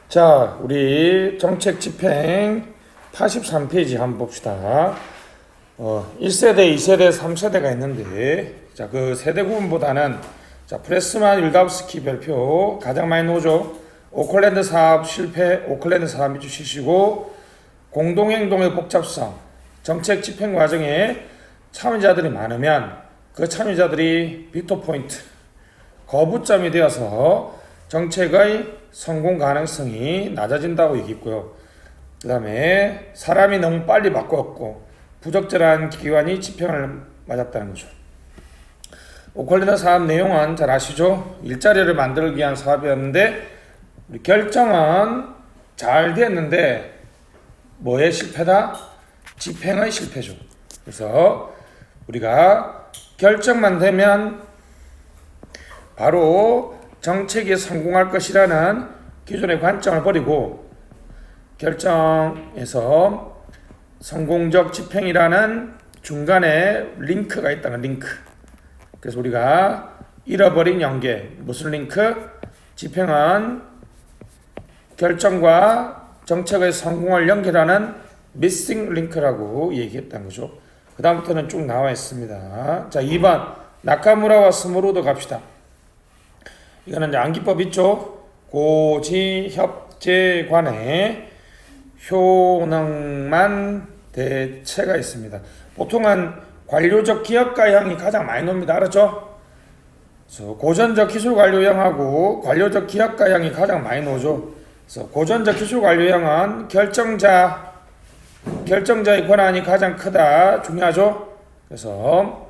자, 우리 정책 집행 83페이지 한번 봅시다. 1세대, 2세대, 3세대가 있는데, 자, 그 세대 구분보다는, 자, 프레스만 율다우스키 별표 가장 많이 나오죠. 오클랜드 사업 실패, 오클랜드 사업 미주 실시고, 공동행동의 복잡성, 정책 집행 과정에 참여자들이 많으면 그 참여자들이 빅토 포인트, 거부점이 되어서 정책의 성공 가능성이 낮아진다고 얘기했고요. 그 다음에 사람이 너무 빨리 바꿨고 부적절한 기관이 집행을 맞았다는 거죠. 오클랜드 사업 내용은 잘 아시죠? 일자리를 만들기 위한 사업이었는데 우리 결정은 잘 됐는데 뭐의 실패다? 집행의 실패죠. 그래서 우리가 결정만 되면 바로 정책이 성공할 것이라는 기존의 관점을 버리고 결정에서 성공적 집행이라는 중간에 링크가 있다는 링크. 그래서 우리가 잃어버린 연계, 무슨 링크? 집행은 결정과 정책의 성공을 연결하는 미싱 링크라고 얘기했다는 거죠. 그 다음부터는 쭉 나와 있습니다. 자, 2번 나카무라와 스모루도 갑시다. 이거는 암기법 있죠. 고지협제관의 효능만 대체가 있습니다. 보통은 관료적 기업가형이 가장 많이 나옵니다. 알았죠? 그래서 고전적 기술관료형하고 관료적 기업가형이 가장 많이 나오죠. 그래서 고전적 기술관료형은 결정자의 권한이 가장 크다. 중요하죠? 그래서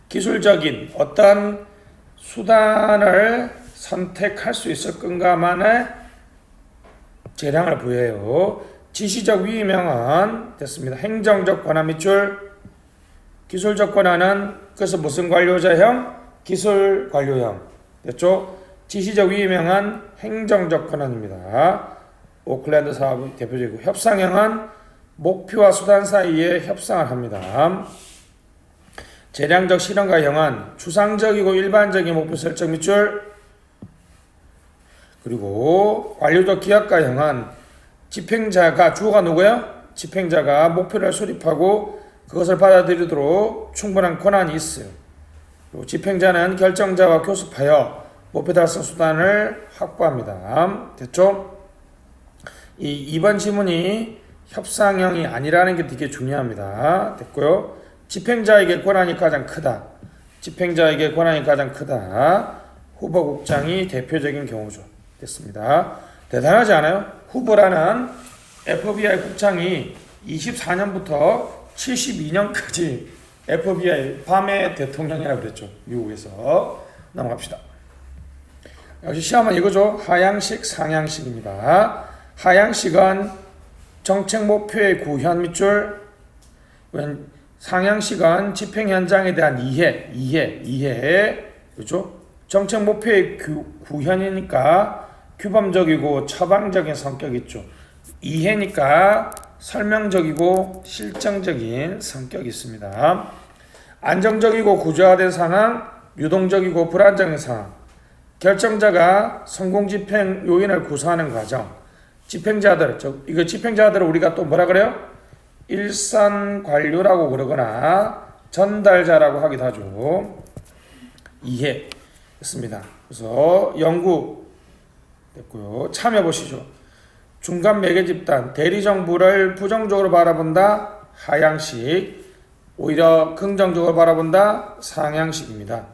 기술적인 어떤 수단을 선택할 수 있을 건가만의 재량을 부여해요. 지시적 위임형은 됐습니다. 행정적 권한 밑줄, 기술적 권한은 그래서 무슨 관료자형? 기술 관료형. 됐죠? 지시적 위임형은 행정적 권한입니다. 오클랜드 사업의 대표적이고 협상형은 목표와 수단 사이에 협상을 합니다. 재량적 실현가형은 추상적이고 일반적인 목표 설정 밑줄, 그리고 관료적 기업가형은 집행자가 주어가 누구예요? 집행자가 목표를 수립하고 그것을 받아들이도록 충분한 권한이 있어요. 그리고 집행자는 결정자와 교섭하여 목표 달성 수단을 확보합니다. 됐죠? 이 2번 지문이 협상형이 아니라는 게 되게 중요합니다. 됐고요. 집행자에게 권한이 가장 크다. 집행자에게 권한이 가장 크다. 후보국장이 대표적인 경우죠. 됐습니다. 대단하지 않아요? 후보라는 FBI 국장이 24년부터 72년까지 FBI 밤의 대통령이라고 그랬죠. 미국에서. 넘어갑시다. 역시 시험은 이거죠. 하향식, 상향식입니다. 하향식은 정책 목표의 구현 밑줄, 상향식은 집행 현장에 대한 이해. 그렇죠? 정책 목표의 구현이니까 규범적이고 처방적인 성격이 있죠. 이해니까 설명적이고 실정적인 성격이 있습니다. 안정적이고 구조화된 상황, 유동적이고 불안정한 상황. 결정자가 성공 집행 요인을 구사하는 과정. 집행자들을 우리가 또 뭐라 그래요? 일선 관료라고 그러거나 전달자라고 하기도 하죠. 이해 했습니다. 그래서 연구 됐고요. 참여 보시죠. 중간 매개 집단 대리 정부를 부정적으로 바라본다. 하향식. 오히려 긍정적으로 바라본다. 상향식입니다.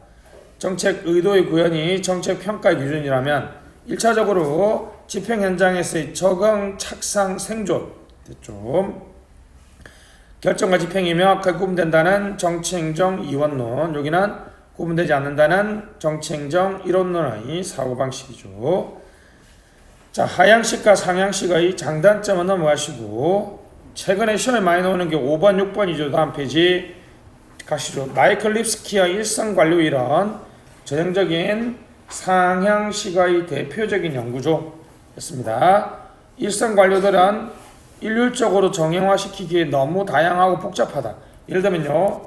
정책 의도의 구현이 정책 평가의 기준이라면 1차적으로 집행 현장에서의 적응, 착상, 생존 됐죠. 결정과 집행이 명확하게 구분된다는 정치행정 이원론, 여기는 구분되지 않는다는 정치행정 이론론의 사고방식이죠. 자, 하향식과 상향식의 장단점은 넘어가시고 최근에 시험에 많이 나오는 게 5번, 6번이죠. 다음 페이지 가시죠. 마이클 립스키의 일선관료 이론, 전형적인 상향식의 대표적인 연구죠. 됐습니다. 일선관료들은 일률적으로 정형화시키기에 너무 다양하고 복잡하다. 예를 들면요,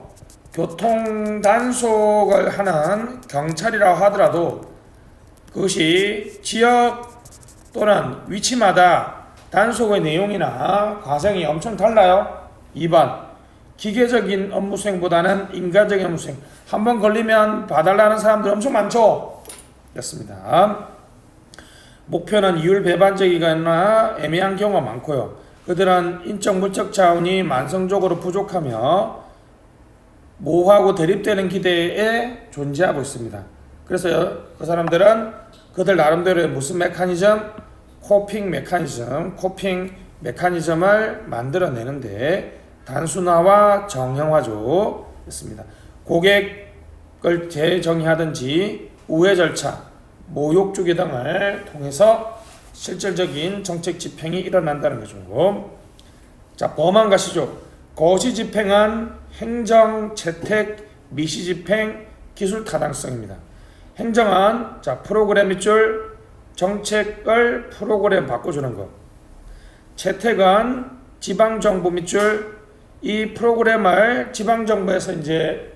교통 단속을 하는 경찰이라고 하더라도 그것이 지역 또는 위치마다 단속의 내용이나 과정이 엄청 달라요. 2번 기계적인 업무 수행보다는 인간적인 업무 수행. 한번 걸리면 봐달라는 사람들 엄청 많죠. 였습니다. 목표는 이율 배반적이거나 애매한 경우가 많고요. 그들은 인적 물적 자원이 만성적으로 부족하며 모호하고 대립되는 기대에 존재하고 있습니다. 그래서 그 사람들은 그들 나름대로의 무슨 메커니즘? 코핑 메커니즘을 만들어내는데 단순화와 정형화죠. 였습니다. 고객을 재정의하든지 우회 절차, 모욕 주기 등을 통해서 실질적인 정책 집행이 일어난다는 거죠. 자, 범한 것이죠. 거시 집행은 행정, 채택, 미시 집행, 기술 타당성입니다. 행정은 자 프로그램 밑줄 정책을 프로그램 바꿔주는 것. 채택은 지방정부 밑줄 이 프로그램을 지방정부에서 이제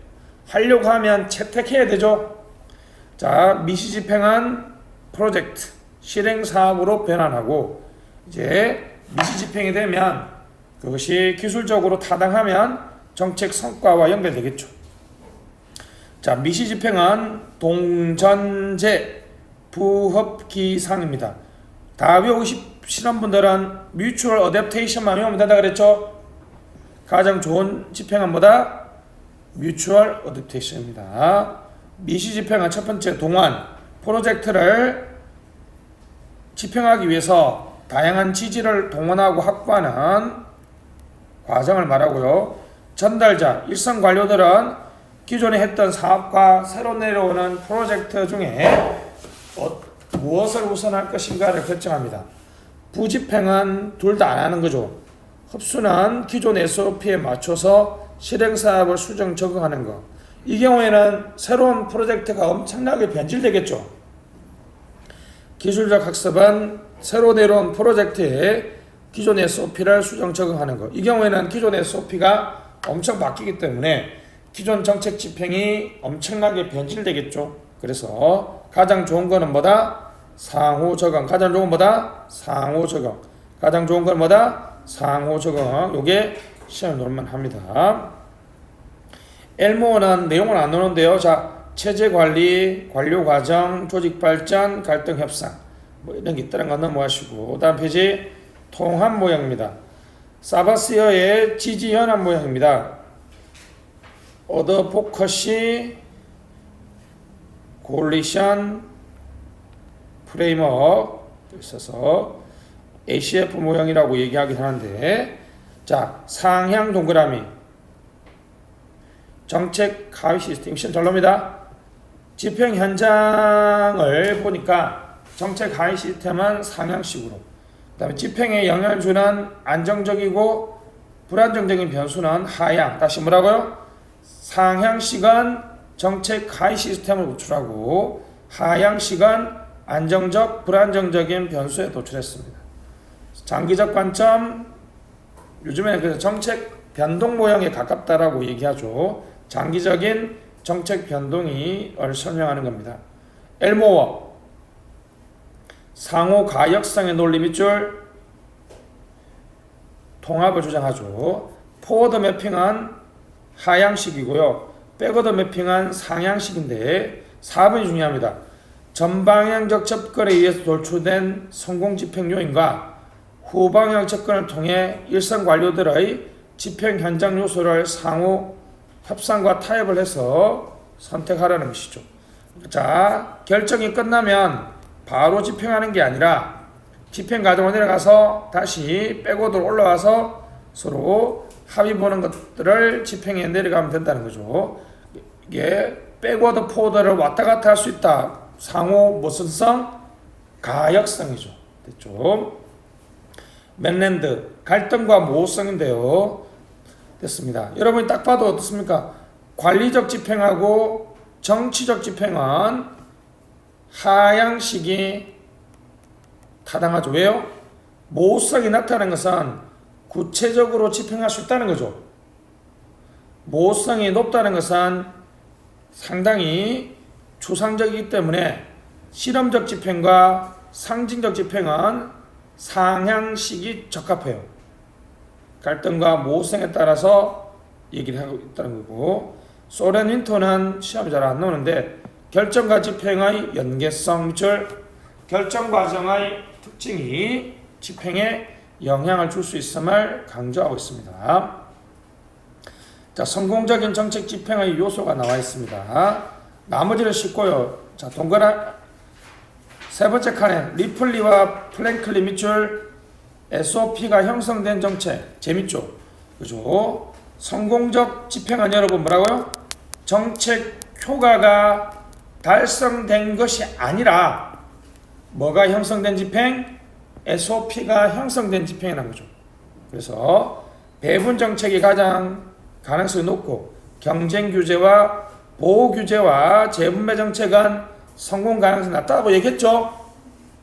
하려고 하면 채택해야 되죠. 자, 미시 집행은 프로젝트, 실행사업으로 변환하고 이제 미시 집행이 되면 그것이 기술적으로 타당하면 정책 성과와 연결되겠죠. 자, 미시 집행은 동전제 부합기상입니다. 다 외우고 싶으신 분들은 뮤추얼 어댑테이션만 외우면 된다 그랬죠. 가장 좋은 집행은 뭐다? 뮤추얼 어댑테이션입니다. 미시 집행은 첫 번째 동원, 프로젝트를 집행하기 위해서 다양한 지지를 동원하고 확보하는 과정을 말하고요. 전달자, 일선 관료들은 기존에 했던 사업과 새로 내려오는 프로젝트 중에 무엇을 우선할 것인가를 결정합니다. 부집행은 둘 다 안 하는 거죠. 흡수는 기존 SOP에 맞춰서 실행사업을 수정 적용하는 것. 이 경우에는 새로운 프로젝트가 엄청나게 변질되겠죠. 기술적 학습은 새로 내려온 프로젝트에 기존 SOP를 수정 적용하는 것. 이 경우에는 기존 SOP가 엄청 바뀌기 때문에 기존 정책 집행이 엄청나게 변질되겠죠. 그래서 가장 좋은 거는 뭐다? 상호 적용. 가장 좋은 뭐다? 상호 적용. 가장 좋은 건 뭐다? 상호 적용. 요게 시험 논문 합니다. 엘모어는 내용을 안 넣는데요. 자, 체제 관리, 관료 과정, 조직 발전, 갈등 협상. 뭐 이런 게 있다는 거 넘어가시고. 다음 페이지 통합 모형입니다. 사바시어의 지지 연합 모형입니다. 오더 포커시 콜리션 프레임워크 있어서 ACF 모형이라고 얘기하긴 하는데, 자, 상향 동그라미 정책 하위 시스템 시험 잘 놉니다. 집행 현장을 보니까 정책 하위 시스템은 상향식으로, 그 다음에 집행에 영향을 주는 안정적이고 불안정적인 변수는 하향. 다시 뭐라고요? 상향식은 정책 하위 시스템을 구출하고 하향식은 안정적 불안정적인 변수에 도출했습니다. 장기적 관점, 요즘에는 그래서 정책 변동 모형에 가깝다라고 얘기하죠. 장기적인 정책 변동을 설명하는 겁니다. 엘모어 상호 가역성의 논리 밑줄 통합을 주장하죠. 포워드 매핑은 하향식이고요. 백워드 매핑은 상향식인데 4번이 중요합니다. 전방향적 접근에 의해서 도출된 성공 집행 요인과 후방향 접근을 통해 일선 관료들의 집행 현장 요소를 상호 협상과 타협을 해서 선택하라는 것이죠. 자, 결정이 끝나면 바로 집행하는 게 아니라 집행 과정을 내려가서 다시 백워드로 올라와서 서로 합의 보는 것들을 집행해 내려가면 된다는 거죠. 이게 백워드 포워드를 왔다 갔다 할 수 있다. 상호 무슨 성? 가역성이죠. 됐죠? 맨랜드 갈등과 모호성인데요. 됐습니다. 여러분이 딱 봐도 어떻습니까? 관리적 집행하고 정치적 집행은 하향식이 타당하죠. 왜요? 모호성이 나타나는 것은 구체적으로 집행할 수 있다는 거죠. 모호성이 높다는 것은 상당히 추상적이기 때문에 실험적 집행과 상징적 집행은 상향식이 적합해요. 갈등과 모호성에 따라서 얘기를 하고 있다는 거고, 소렌 윈터는 시험이 잘 안 나오는데 결정과 집행의 연계성 및 결정 과정의 특징이 집행에 영향을 줄 수 있음을 강조하고 있습니다. 자, 성공적인 정책 집행의 요소가 나와 있습니다. 나머지는 쉽고요. 자, 동그란 세 번째 칸에 리플리와 플랭클리 밑줄 SOP가 형성된 정책 재밌죠? 그죠? 성공적 집행은 여러분 뭐라고요? 정책 효과가 달성된 것이 아니라 뭐가 형성된 집행? SOP가 형성된 집행이라는 거죠. 그래서 배분 정책이 가장 가능성이 높고 경쟁 규제와 보호 규제와 재분배 정책은 성공 가능성이 낮다고 얘기했죠.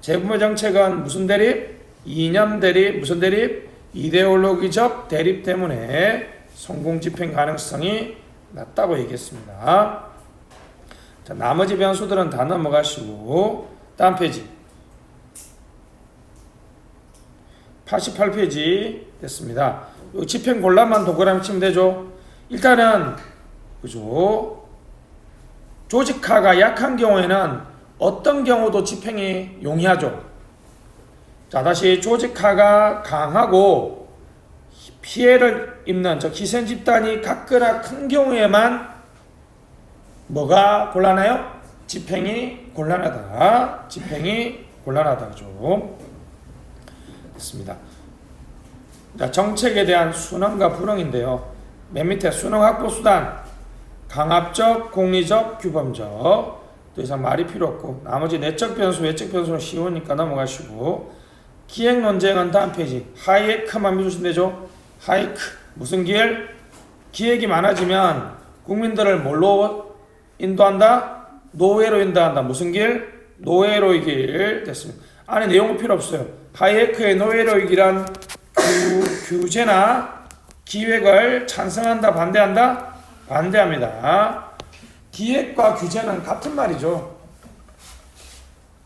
재분배 정책은 무슨 대립? 이념 대립, 무슨 대립? 이데올로기적 대립 때문에 성공 집행 가능성이 낮다고 얘기했습니다. 자, 나머지 변수들은 다 넘어가시고 다음 페이지 88페이지 됐습니다. 요 집행 곤란만 동그라미 치면 되죠. 일단은 그죠? 조직화가 약한 경우에는 어떤 경우도 집행이 용이하죠. 자, 다시 조직화가 강하고 피해를 입는 즉 희생 집단이 같거나 큰 경우에만 뭐가 곤란해요? 집행이 곤란하다. 집행이 곤란하다. 그죠? 됐습니다. 자, 정책에 대한 순응과 불응인데요. 맨 밑에 순응 확보 수단 강압적, 공리적, 규범적. 더 이상 말이 필요 없고 나머지 내적 변수, 외적 변수는 쉬우니까 넘어가시고 기획 논쟁은 다음 페이지 하이에크만 믿으시면 되죠. 하이크 무슨 길? 기획이 많아지면 국민들을 뭘로 인도한다? 노예로 인도한다. 무슨 길? 노예로의 길 됐습니다. 안에 내용은 필요 없어요. 하이에크의 노예로의 길은 규제나 기획을 찬성한다, 반대한다? 반대합니다. 기획과 규제는 같은 말이죠.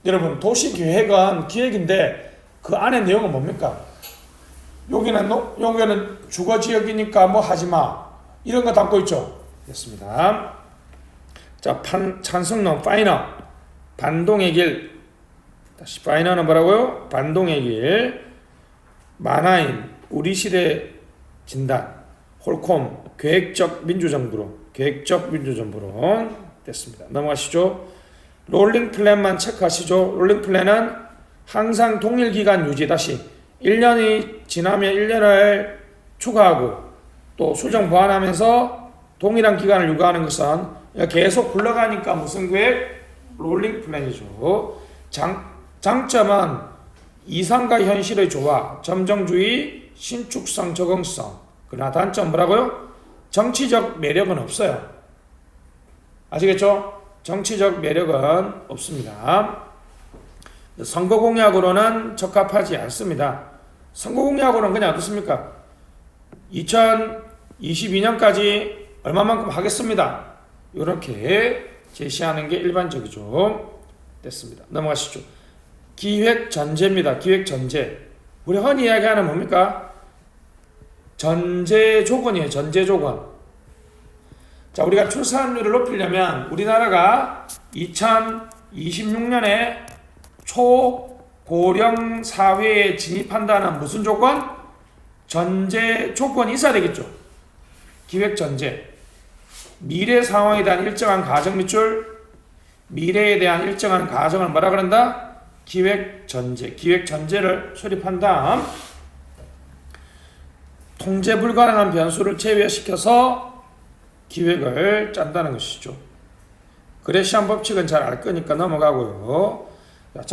여러분 도시계획은 기획인데 그 안에 내용은 뭡니까? 여기는 주거지역이니까 뭐 하지마 이런 거 담고 있죠. 됐습니다. 자, 찬성론 파이너 반동의 길 다시 파이너는 뭐라고요? 반동의 길 마나임 우리 시대 진단 홀콤 계획적 민주정부론 됐습니다. 넘어가시죠. 롤링 플랜만 체크하시죠. 롤링 플랜은 항상 동일 기간 유지 다시 1년이 지나면 1년을 추가하고 또 수정 보완하면서 동일한 기간을 유지하는 것은 계속 굴러가니까 무슨 계획? 롤링 플랜이죠. 장점은 이상과 현실의 조화, 점정주의, 신축성, 적응성. 그러나 단점 뭐라고요? 정치적 매력은 없어요. 아시겠죠? 정치적 매력은 없습니다. 선거 공약으로는 적합하지 않습니다. 선거 공약으로는 그냥 어떻습니까? 2022년까지 얼마만큼 하겠습니다. 이렇게 제시하는 게 일반적이죠. 됐습니다. 넘어가시죠. 기획 전제입니다. 기획 전제. 우리 흔히 이야기하는 뭡니까? 전제 조건이에요. 전제 조건. 자, 우리가 출산율을 높이려면 우리나라가 2026년에 초고령 사회에 진입한다는 무슨 조건? 전제 조건이 있어야 되겠죠. 기획 전제. 미래 상황에 대한 일정한 가정 밑줄, 미래에 대한 일정한 가정을 뭐라 그런다? 기획 전제. 기획 전제를 수립한 다음 통제 불가능한 변수를 제외시켜서 기획을 짠다는 것이죠. 그레시안 법칙은 잘 알 거니까 넘어가고요.